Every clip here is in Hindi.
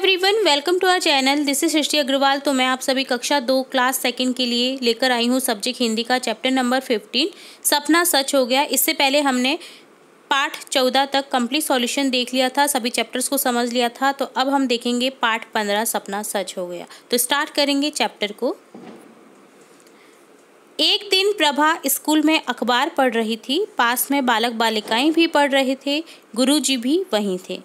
Everyone, welcome to our channel. This is Srishti Agarwal. तो मैं आप सभी कक्षा 2 क्लास सेकंड के लिए लेकर आई हूँ सब्जेक्ट हिंदी का चैप्टर नंबर 15 सपना सच हो गया। इससे पहले हमने पार्ट 14 तक कंप्लीट सॉल्यूशन देख लिया था, सभी चैप्टर्स को समझ लिया था। तो अब हम देखेंगे पार्ट 15 सपना सच हो गया। तो स्टार्ट करेंगे चैप्टर को। एक दिन प्रभा स्कूल में अखबार पढ़ रही थी। पास में बालक बालिकाएं भी पढ़ रहे थे, गुरुजी भी वहीं थे।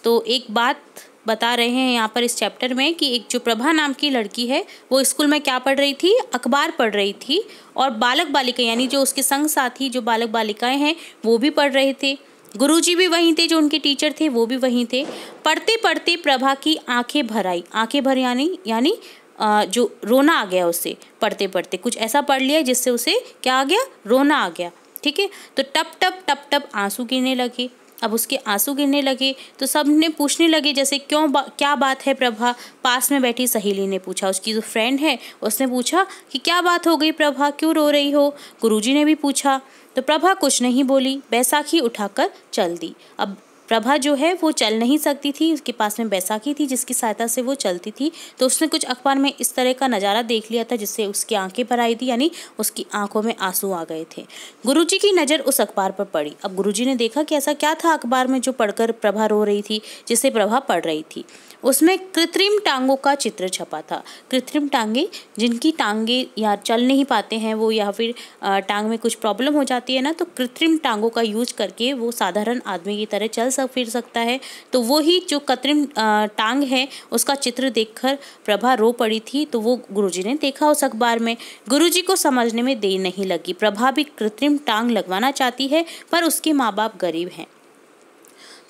तो एक बात बता रहे हैं यहाँ पर इस चैप्टर में कि एक जो प्रभा नाम की लड़की है वो स्कूल में क्या पढ़ रही थी, अखबार पढ़ रही थी। और बालक बालिका यानी जो उसके संग साथी जो बालक बालिकाएं हैं वो भी पढ़ रहे थे। गुरुजी भी वहीं थे, जो उनके टीचर थे वो भी वहीं थे। पढ़ते पढ़ते प्रभा की आंखें भर आई। आंखें भर यानी जो रोना आ गया उसे। पढ़ते पढ़ते कुछ ऐसा पढ़ लिया जिससे उसे क्या आ गया, रोना आ गया। ठीक है, तो टप टप टप टप आंसू गिरने लगे। अब उसके आंसू गिरने लगे तो सब ने पूछने लगे जैसे क्या बात है प्रभा। पास में बैठी सहेली ने पूछा, उसकी जो फ्रेंड है उसने पूछा कि क्या बात हो गई प्रभा, क्यों रो रही हो। गुरुजी ने भी पूछा तो प्रभा कुछ नहीं बोली, बैसाखी उठाकर चल दी। अब प्रभा जो है वो चल नहीं सकती थी, उसके पास में बैसाखी थी जिसकी सहायता से वो चलती थी। तो उसने कुछ अखबार में इस तरह का नज़ारा देख लिया था जिससे उसकी आंखें भर आई थी, यानी उसकी आंखों में आंसू आ गए थे। गुरुजी की नज़र उस अखबार पर पड़ी। अब गुरुजी ने देखा कि ऐसा क्या था अखबार में जो पढ़कर प्रभा रो रही थी, जिसे प्रभा पढ़ रही थी। उसमें कृत्रिम टांगों का चित्र छपा था। कृत्रिम टांगे, जिनकी टांगे या चल नहीं पाते हैं वो, या फिर टांग में कुछ प्रॉब्लम हो जाती है ना, तो कृत्रिम टांगों का यूज करके वो साधारण आदमी की तरह चल फिर सकता है। तो वो ही जो कृत्रिम टांग है उसका चित्र देखकर प्रभा रो पड़ी थी। तो वो गुरुजी ने देखा उस अखबार में। गुरुजी को समझने में देर नहीं लगी। प्रभा भी कृत्रिम टांग लगवाना चाहती है पर उसके माँ बाप गरीब हैं।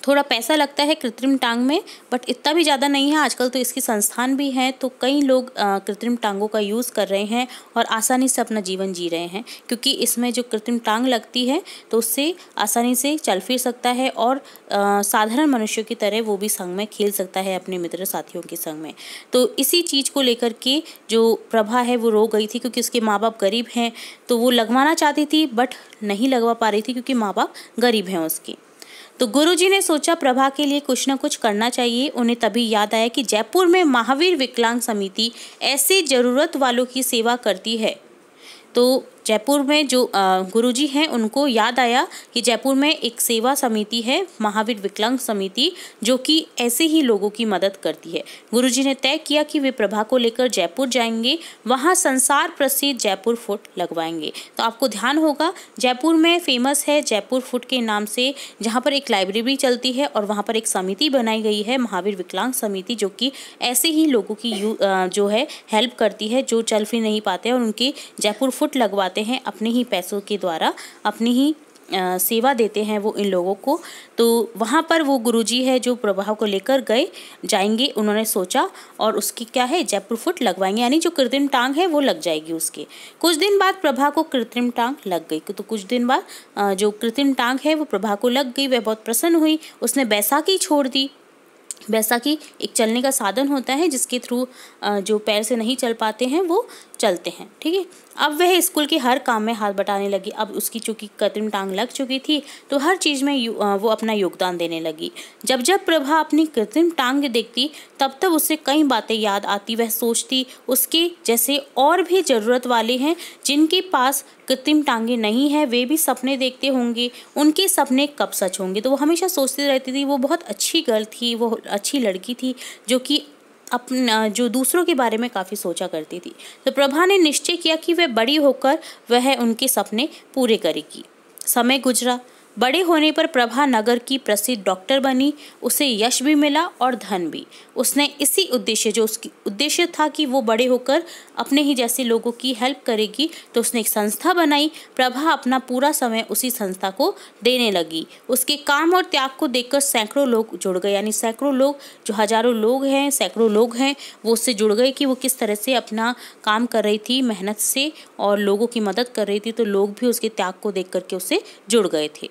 थोड़ा पैसा लगता है कृत्रिम टांग में, बट इतना भी ज़्यादा नहीं है। आजकल तो इसकी संस्थान भी हैं, तो कई लोग कृत्रिम टांगों का यूज़ कर रहे हैं और आसानी से अपना जीवन जी रहे हैं। क्योंकि इसमें जो कृत्रिम टांग लगती है तो उससे आसानी से चल फिर सकता है और साधारण मनुष्यों की तरह वो भी संग में खेल सकता है अपने मित्र साथियों के संग में। तो इसी चीज़ को लेकर के जो प्रभा है वो रो गई थी, क्योंकि उसके माँ बाप गरीब हैं। तो वो लगवाना चाहती थी बट नहीं लगवा पा रही थी क्योंकि माँ बाप गरीब हैं उसके। तो गुरुजी ने सोचा प्रभा के लिए कुछ न कुछ करना चाहिए। उन्हें तभी याद आया कि जयपुर में महावीर विकलांग समिति ऐसे ज़रूरत वालों की सेवा करती है। तो जयपुर में जो गुरुजी हैं उनको याद आया कि जयपुर में एक सेवा समिति है, महावीर विकलांग समिति, जो कि ऐसे ही लोगों की मदद करती है। गुरुजी ने तय किया कि वे प्रभा को लेकर जयपुर जाएंगे, वहाँ संसार प्रसिद्ध जयपुर फुट लगवाएंगे। तो आपको ध्यान होगा जयपुर में फेमस है जयपुर फुट के नाम से, जहाँ पर एक लाइब्रेरी चलती है और वहाँ पर एक समिति बनाई गई है महावीर विकलांग समिति, जो कि ऐसे ही लोगों की जो है हेल्प करती है जो चल फिर नहीं पाते हैं और उनके जयपुर फुट लगवाते हैं अपने ही पैसों के द्वारा, अपनी ही सेवा देते हैं वो इन लोगों को। तो वहाँ पर वो गुरुजी है जो प्रभा को लेकर जाएंगे, उन्होंने सोचा, और उसकी क्या है, जयपुर फुट लगवाएंगे, यानी जो कृत्रिम टांग है वो लग जाएगी उसके। कुछ दिन बाद प्रभा को कृत्रिम टांग लग गई। तो कुछ दिन बाद जो कृत्रिम टांग है वो प्रभा को लग गई। वह बहुत प्रसन्न हुई। उसने बैसाखी छोड़ दी। बैसाखी एक चलने का साधन होता है जिसके थ्रू जो पैर से नहीं चल पाते हैं वो चलते हैं। ठीक है, अब वह स्कूल के हर काम में हाथ बटाने लगी। अब उसकी चूंकि कृत्रिम टांग लग चुकी थी तो हर चीज़ में वो अपना योगदान देने लगी। जब जब प्रभा अपनी कृत्रिम टांग देखती तब तब उसे कई बातें याद आती। वह सोचती उसके जैसे और भी ज़रूरत वाले हैं जिनके पास कृत्रिम टांगे नहीं है, वे भी सपने देखते होंगे, उनके सपने कब सच होंगे। तो वो हमेशा सोचती रहती थी। वो बहुत अच्छी गर्ल थी, वो अच्छी लड़की थी जो कि अपना जो दूसरों के बारे में काफ़ी सोचा करती थी। तो प्रभा ने निश्चय किया कि वह बड़ी होकर वह उनके सपने पूरे करेगी। समय गुजरा। बड़े होने पर प्रभा नगर की प्रसिद्ध डॉक्टर बनी। उसे यश भी मिला और धन भी। उसने इसी उद्देश्य, जो उसकी उद्देश्य था कि वो बड़े होकर अपने ही जैसे लोगों की हेल्प करेगी, तो उसने एक संस्था बनाई। प्रभा अपना पूरा समय उसी संस्था को देने लगी। उसके काम और त्याग को देखकर सैकड़ों लोग जुड़ गए, यानी सैकड़ों लोग, जो हजारों लोग हैं, सैकड़ों लोग हैं, वो उससे जुड़ गए कि वो किस तरह से अपना काम कर रही थी मेहनत से और लोगों की मदद कर रही थी। तो लोग भी उसके त्याग को देख करके उससे जुड़ गए थे।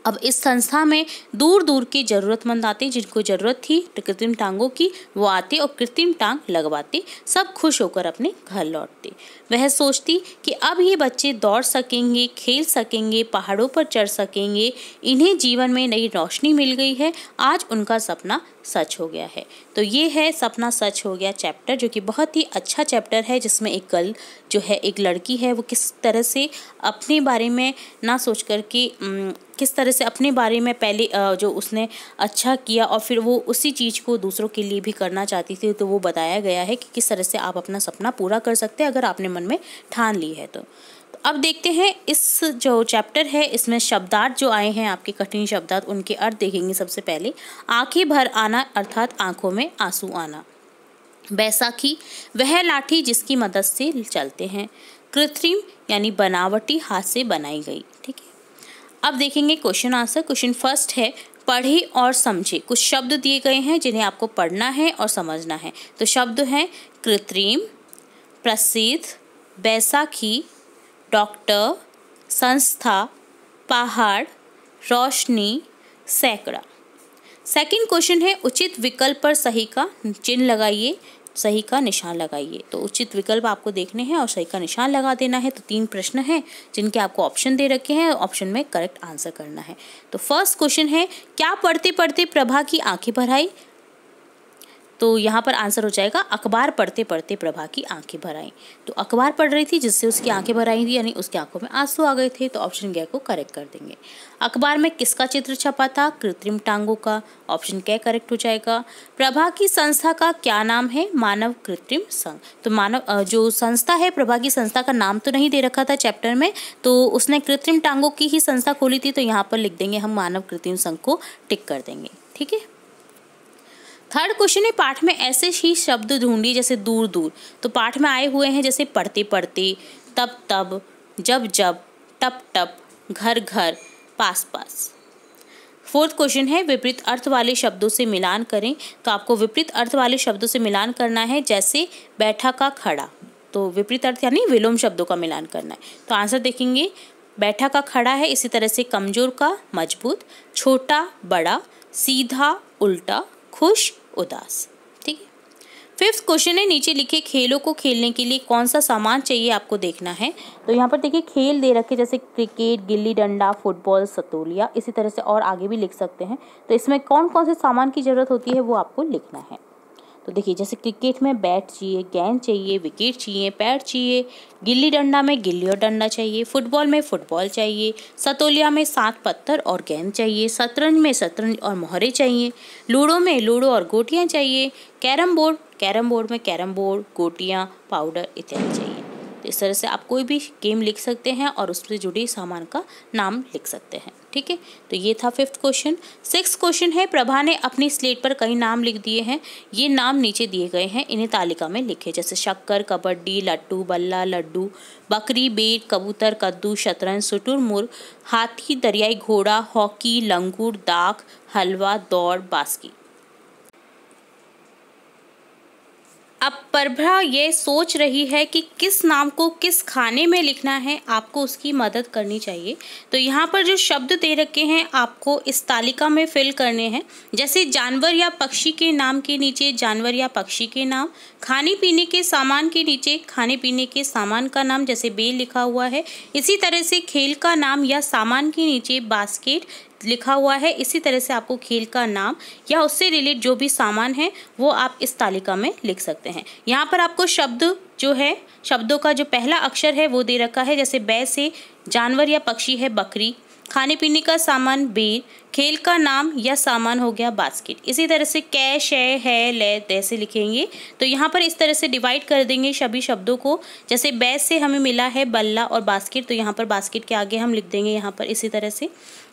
अब इस संस्था में दूर दूर के जरूरतमंद आते, जिनको जरूरत थी कृत्रिम टांगों की, वो आते और कृत्रिम टांग लगवाते। सब खुश होकर अपने घर लौटते। वह सोचती कि अब ये बच्चे दौड़ सकेंगे, खेल सकेंगे, पहाड़ों पर चढ़ सकेंगे, इन्हें जीवन में नई रोशनी मिल गई है, आज उनका सपना सच हो गया है। तो ये है सपना सच हो गया चैप्टर, जो कि बहुत ही अच्छा चैप्टर है, जिसमें एक गर्ल जो है, एक लड़की है, वो किस तरह से अपने बारे में ना सोच कर के किस तरह से अपने बारे में पहले जो उसने अच्छा किया और फिर वो उसी चीज़ को दूसरों के लिए भी करना चाहती थी। तो वो बताया गया है कि किस तरह से आप अपना सपना पूरा कर सकते हैं अगर आपने मन में ठान ली है तो। अब देखते हैं इस जो चैप्टर है, इसमें शब्दार्थ जो आए हैं आपके कठिन शब्दार्थ, उनके अर्थ देखेंगे। सबसे पहले आंखें भर आना अर्थात आंखों में आंसू आना। बैसाखी वह लाठी जिसकी मदद से चलते हैं। कृत्रिम यानी बनावटी, हाथ से बनाई गई। ठीक है, अब देखेंगे क्वेश्चन आंसर। क्वेश्चन फर्स्ट है पढ़े और समझे। कुछ शब्द दिए गए हैं जिन्हें आपको पढ़ना है और समझना है। तो शब्द हैं कृत्रिम, प्रसिद्ध, बैसाखी, डॉक्टर, संस्था, पहाड़, रोशनी, सैकड़ा। सेकंड क्वेश्चन है उचित विकल्प पर सही का चिन्ह लगाइए, सही का निशान लगाइए। तो उचित विकल्प आपको देखने हैं और सही का निशान लगा देना है। तो 3 प्रश्न हैं जिनके आपको ऑप्शन दे रखे हैं, ऑप्शन में करेक्ट आंसर करना है। तो फर्स्ट क्वेश्चन है क्या पढ़ते पढ़ते प्रभा की आंखें भर आई। तो यहाँ पर आंसर हो जाएगा अखबार पढ़ते पढ़ते प्रभा की आंखें भर आई। तो अखबार पढ़ रही थी जिससे उसकी आंखें भर आई थी, यानी उसकी आंखों में आंसू आ गए थे। तो ऑप्शन ग को करेक्ट कर देंगे। अखबार में किसका चित्र छपा था? कृत्रिम टांगों का। ऑप्शन क करेक्ट हो जाएगा। प्रभा की संस्था का क्या नाम है? मानव कृत्रिम संघ। तो मानव जो संस्था है, प्रभा की संस्था का नाम तो नहीं दे रखा था चैप्टर में, तो उसने कृत्रिम टांगों की ही संस्था खोली थी। तो यहाँ पर लिख देंगे हम मानव कृत्रिम संघ को टिक कर देंगे। ठीक है। थर्ड क्वेश्चन है पाठ में ऐसे ही शब्द ढूंढिए जैसे दूर दूर। तो पाठ में आए हुए हैं जैसे पढ़ते पढ़ते, तब तब, जब जब, टप टप, घर घर, पास पास। फोर्थ क्वेश्चन है विपरीत अर्थ वाले शब्दों से मिलान करें। तो आपको विपरीत अर्थ वाले शब्दों से मिलान करना है, जैसे बैठा का खड़ा। तो विपरीत अर्थ यानी विलोम शब्दों का मिलान करना है। तो आंसर देखेंगे बैठा का खड़ा है, इसी तरह से कमजोर का मजबूत, छोटा बड़ा, सीधा उल्टा, खुश उदास। ठीक है। फिफ्थ क्वेश्चन है नीचे लिखे खेलों को खेलने के लिए कौन सा सामान चाहिए आपको देखना है। तो यहाँ पर देखिए खेल दे रखे जैसे क्रिकेट, गिल्ली डंडा, फुटबॉल, सतोलिया, इसी तरह से और आगे भी लिख सकते हैं। तो इसमें कौन कौन से सामान की जरूरत होती है वो आपको लिखना है। तो देखिए जैसे क्रिकेट में बैट चाहिए, गेंद चाहिए, विकेट चाहिए, पैड चाहिए, गिल्ली डंडा में गिल्ली और डंडा चाहिए, फुटबॉल में फुटबॉल चाहिए, सतोलिया में 7 पत्थर और गेंद चाहिए, शतरंज में शतरंज और मोहरे चाहिए, लूडो में लूडो और गोटियां चाहिए, कैरम बोर्ड में कैरम बोर्ड, गोटियां, पाउडर इत्यादि चाहिए। तो इस तरह से आप कोई भी गेम लिख सकते हैं और उससे जुड़े सामान का नाम लिख सकते हैं। ठीक है। तो ये था फिफ्थ क्वेश्चन। सिक्स्थ क्वेश्चन है प्रभा ने अपनी स्लेट पर कई नाम लिख दिए हैं। ये नाम नीचे दिए गए हैं, इन्हें तालिका में लिखे, जैसे शक्कर, कबड्डी, लट्टू, बल्ला, लड्डू, बकरी, बेट, कबूतर, कद्दू, शतरंज, शुतुरमुर्ग, हाथी, दरियाई घोड़ा, हॉकी, लंगूर, दाख, हलवा, दौड़, बास्की। अब प्रभा ये सोच रही है कि किस नाम को किस खाने में लिखना है, आपको उसकी मदद करनी चाहिए। तो यहाँ पर जो शब्द दे रखे हैं आपको इस तालिका में फिल करने हैं, जैसे जानवर या पक्षी के नाम के नीचे जानवर या पक्षी के नाम, खाने पीने के सामान के नीचे खाने पीने के सामान का नाम, जैसे बेल लिखा हुआ है। इसी तरह से खेल का नाम या सामान के नीचे बास्केट लिखा हुआ है। इसी तरह से आपको खेल का नाम या उससे रिलेटेड जो भी सामान है वो आप इस तालिका में लिख सकते हैं। यहाँ पर आपको शब्द जो है, शब्दों का जो पहला अक्षर है वो दे रखा है, जैसे बै से जानवर या पक्षी है बकरी, खाने पीने का सामान बेर, खेल का नाम या सामान हो गया बास्केट। इसी तरह से कै, शय, है, ले, तैसे लिखेंगे। तो यहाँ पर इस तरह से डिवाइड कर देंगे सभी शब्दों को, जैसे बै से हमें मिला है बल्ला और बास्केट, तो यहाँ पर बास्केट के आगे हम लिख देंगे यहाँ पर इसी तरह से।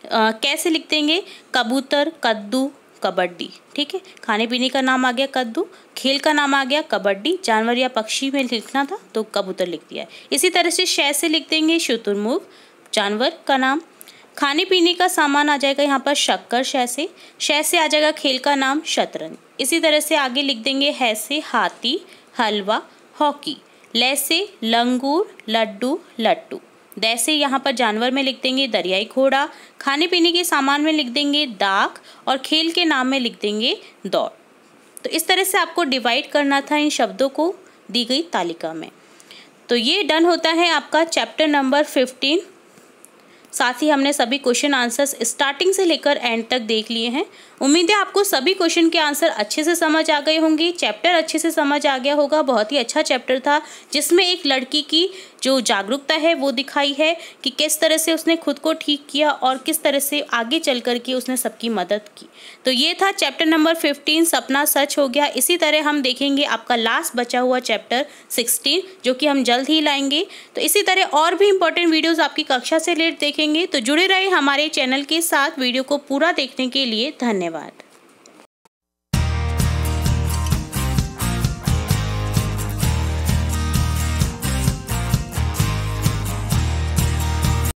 कैसे लिख देंगे? कबूतर, कद्दू, कबड्डी। ठीक है। खाने पीने का नाम आ गया कद्दू, खेल का नाम आ गया कबड्डी, जानवर या पक्षी में लिखना था तो कबूतर लिख दिया है। इसी तरह से शय से लिख देंगे शुतुरमुर्ग, जानवर का नाम। खाने पीने का सामान आ जाएगा यहाँ पर शक्कर, शय से आ जाएगा खेल का नाम शतरंज। इसी तरह से आगे लिख देंगे है से हाथी, हलवा, हॉकी, ले से लंगूर, लड्डू, लट्टू। द से यहाँ पर जानवर में लिख देंगे दरियाई घोड़ा, खाने पीने के सामान में लिख देंगे दाख, और खेल के नाम में लिख देंगे दौड़। तो इस तरह से आपको डिवाइड करना था इन शब्दों को दी गई तालिका में। तो ये डन होता है आपका चैप्टर नंबर 15। साथ ही हमने सभी क्वेश्चन आंसर्स स्टार्टिंग से लेकर एंड तक देख लिए हैं। उम्मीद है आपको सभी क्वेश्चन के आंसर अच्छे से समझ आ गए होंगे, चैप्टर अच्छे से समझ आ गया होगा। बहुत ही अच्छा चैप्टर था जिसमें एक लड़की की जो जागरूकता है वो दिखाई है कि किस तरह से उसने खुद को ठीक किया और किस तरह से आगे चल कर के उसने सबकी मदद की। तो ये था चैप्टर नंबर 15, सपना सच हो गया। इसी तरह हम देखेंगे आपका लास्ट बचा हुआ चैप्टर 16, जो कि हम जल्द ही लाएंगे। तो इसी तरह और भी इंपॉर्टेंट वीडियोस आपकी कक्षा से रिलेटेड देखेंगे। तो जुड़े रहे हमारे चैनल के साथ। वीडियो को पूरा देखने के लिए धन्यवाद।